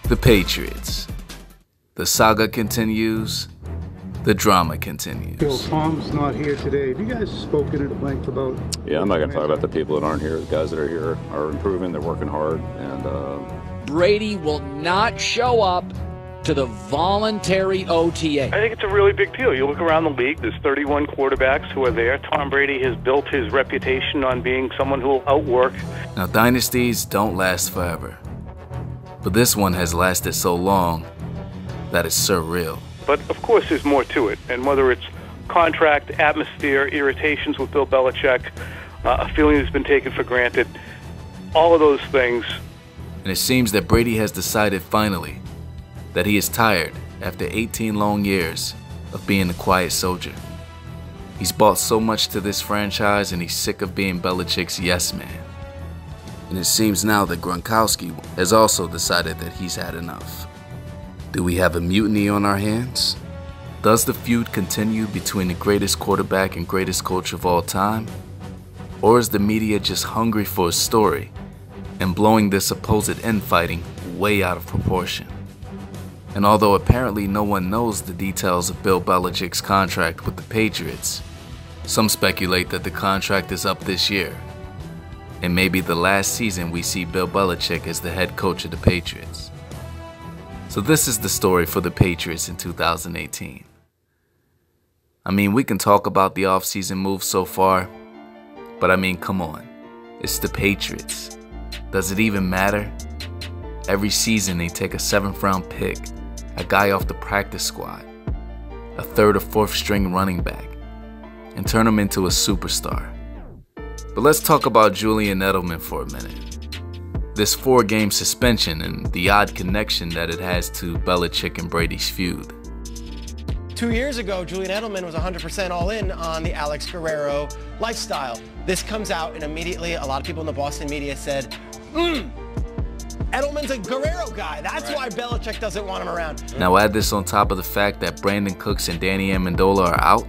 The Patriots. The saga continues. The drama continues. Bill, Tom's not here today. Have you guys spoken at length about... Yeah, I'm not going to talk about the people that aren't here. The guys that are here are improving. They're working hard. And Brady will not show up to the voluntary OTA. I think it's a really big deal. You look around the league, there's 31 quarterbacks who are there. Tom Brady has built his reputation on being someone who will outwork. Now, dynasties don't last forever. But this one has lasted so long that it's surreal. But of course there's more to it. And whether it's contract, atmosphere, irritations with Bill Belichick, a feeling that's been taken for granted, all of those things. And it seems that Brady has decided finally that he is tired after 18 long years of being a quiet soldier. He's bought so much to this franchise and he's sick of being Belichick's yes man. And it seems now that Gronkowski has also decided that he's had enough. Do we have a mutiny on our hands? Does the feud continue between the greatest quarterback and greatest coach of all time? Or is the media just hungry for a story and blowing this supposed infighting way out of proportion? And although apparently no one knows the details of Bill Belichick's contract with the Patriots, some speculate that the contract is up this year, and maybe the last season we see Bill Belichick as the head coach of the Patriots. So this is the story for the Patriots in 2018. I mean, we can talk about the offseason moves so far, but I mean, come on, it's the Patriots. Does it even matter? Every season they take a 7th round pick, a guy off the practice squad, a 3rd or 4th string running back, and turn him into a superstar. But let's talk about Julian Edelman for a minute. This 4-game suspension and the odd connection that it has to Belichick and Brady's feud. 2 years ago, Julian Edelman was 100% all in on the Alex Guerrero lifestyle. This comes out and immediately a lot of people in the Boston media said, Edelman's a Guerrero guy. That's why Belichick doesn't want him around. Now add this on top of the fact that Brandon Cooks and Danny Amendola are out.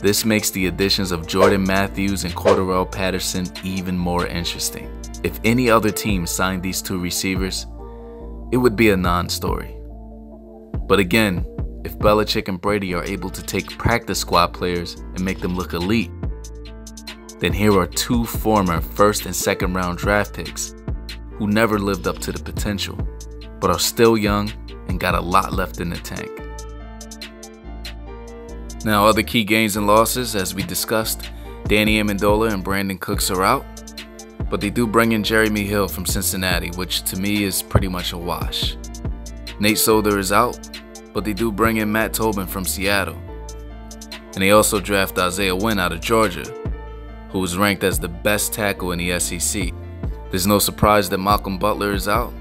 This makes the additions of Jordan Matthews and Cordarrelle Patterson even more interesting. If any other team signed these 2 receivers, it would be a non-story. But again, if Belichick and Brady are able to take practice squad players and make them look elite, then here are 2 former 1st and 2nd round draft picks who never lived up to the potential, but are still young and got a lot left in the tank. Now, other key gains and losses, as we discussed, Danny Amendola and Brandon Cooks are out, but they do bring in Jeremy Hill from Cincinnati, which to me is pretty much a wash. Nate Solder is out, but they do bring in Matt Tobin from Seattle. And they also draft Isaiah Wynn out of Georgia, who was ranked as the best tackle in the SEC. There's no surprise that Malcolm Butler is out,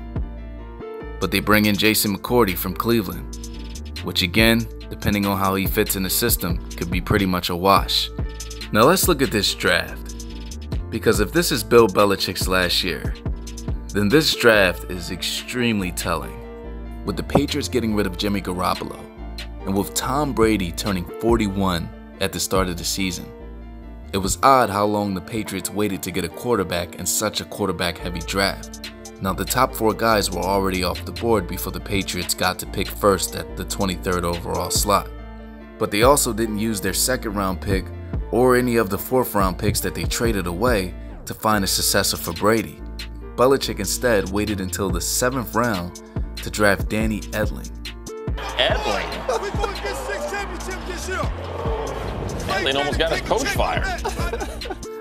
but they bring in Jason McCourty from Cleveland, which again, depending on how he fits in the system, could be pretty much a wash. Now let's look at this draft, because if this is Bill Belichick's last year, then this draft is extremely telling. With the Patriots getting rid of Jimmy Garoppolo, and with Tom Brady turning 41 at the start of the season, it was odd how long the Patriots waited to get a quarterback in such a quarterback-heavy draft. Now, the top 4 guys were already off the board before the Patriots got to pick first at the 23rd overall slot. But they also didn't use their 2nd round pick or any of the 4th round picks that they traded away to find a successor for Brady. Belichick instead waited until the 7th round to draft Danny Edling. Edling? We're going to get 6 championships this year. Edling almost got his coach fired.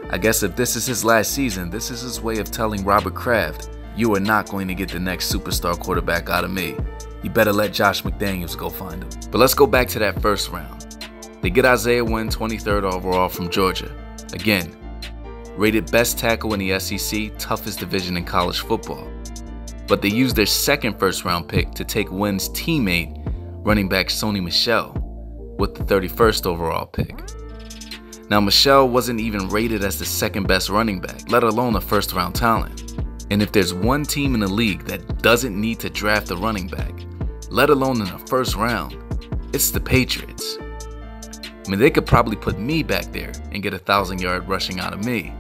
I guess if this is his last season, this is his way of telling Robert Kraft, you are not going to get the next superstar quarterback out of me. You better let Josh McDaniels go find him. But let's go back to that 1st round. They get Isaiah Wynn, 23rd overall from Georgia. Again, rated best tackle in the SEC, toughest division in college football. But they used their 2nd 1st round pick to take Wynn's teammate, running back Sony Michel, with the 31st overall pick. Now, Michel wasn't even rated as the 2nd best running back, let alone a 1st round talent. And if there's one team in the league that doesn't need to draft a running back, let alone in the 1st round, it's the Patriots. I mean, they could probably put me back there and get 1,000-yard rushing out of me.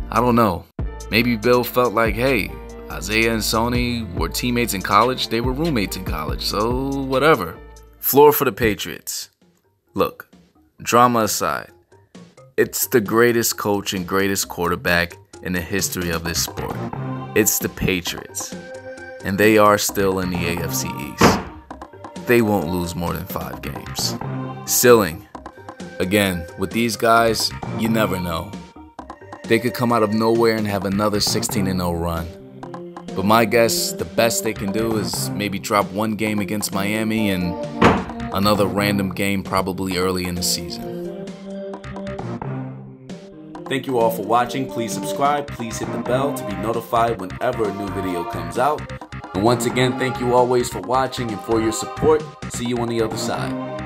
I don't know. Maybe Bill felt like, hey, Isaiah and Sony were teammates in college. They were roommates in college, so whatever. Floor for the Patriots. Look, drama aside, it's the greatest coach and greatest quarterback in the history of this sport. It's the Patriots, and they are still in the AFC East. They won't lose more than 5 games. Ceiling. Again, with these guys, you never know. They could come out of nowhere and have another 16-0 run. But my guess, the best they can do is maybe drop 1 game against Miami and another random game probably early in the season. Thank you all for watching. Please subscribe. Please hit the bell to be notified whenever a new video comes out. And once again, thank you always for watching and for your support. See you on the other side.